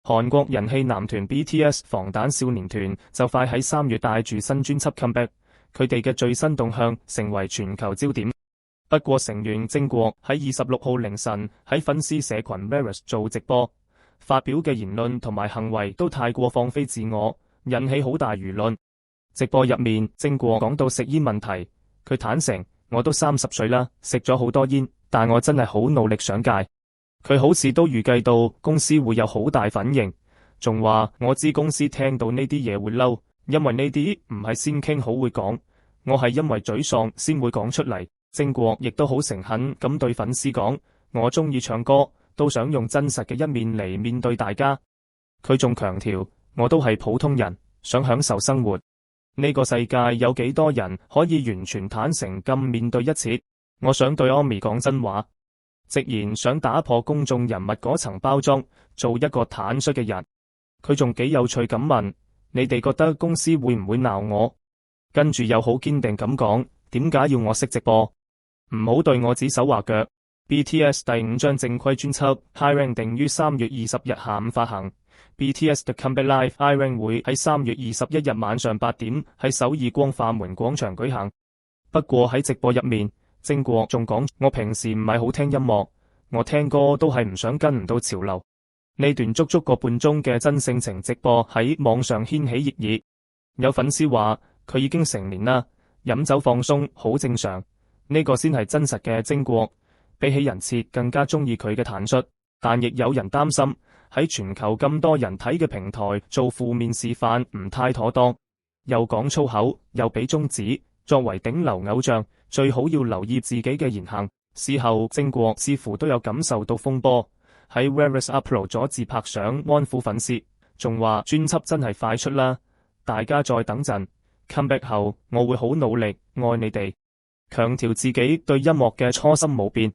韓國人氣男團 BTS 防彈少年團就快喺3月帶住新專輯 comeback， 佢哋嘅最新動向成為全球焦點。不過成員正國喺26號凌晨喺粉絲社群 Reddit 做直播，發表嘅言論同埋行為都太過放飛自我，引起好大輿論。直播入面，正國講到食煙問題，佢坦誠：我都30歲啦，食咗好多煙，但我真係好努力想戒。佢好似都預計到公司會有好大反應，仲話我知公司聽到呢啲嘢會嬲，因為呢啲唔係先傾好會講，我係因為沮喪先會講出嚟。正國亦都好誠懇咁對粉絲講：我鍾意唱歌，都想用真實嘅一面嚟面對大家。佢仲強調：我都係普通人，想享受生活。呢個世界有幾多人可以完全坦誠咁面對一切？我想對阿咪講真話。直言想打破公眾人物嗰層包裝，做一個坦率嘅人。佢仲幾有趣咁問：你哋覺得公司會唔會鬧我？跟住又好堅定咁講：點解要我識直播？唔好對我指手畫腳。BTS 第5張正規專輯 High Rank 定於3月20日下午發行。BTS The Comeback Live High Rank 會喺3月21日晚上8點喺首爾光化門廣場舉行。不過喺直播入面，正國仲講：我平時唔係好聽音樂，我聽歌都係唔想跟唔到潮流。呢段足足個半鐘嘅真性情直播喺網上掀起熱議。有粉絲話佢已經成年啦，飲酒放鬆好正常，呢個先係真實嘅正國。比起人設更加中意佢嘅坦率，但亦有人擔心喺全球咁多人睇嘅平台做負面示範唔太妥當，又講粗口又俾中指。作為頂流偶像，最好要留意自己嘅言行。事後正國似乎都有感受到風波，喺 Reddit upload 咗自拍相安撫粉絲，仲話專輯真係快出啦，大家再等陣 comeback 後我會好努力愛你哋，強調自己對音樂嘅初心冇變。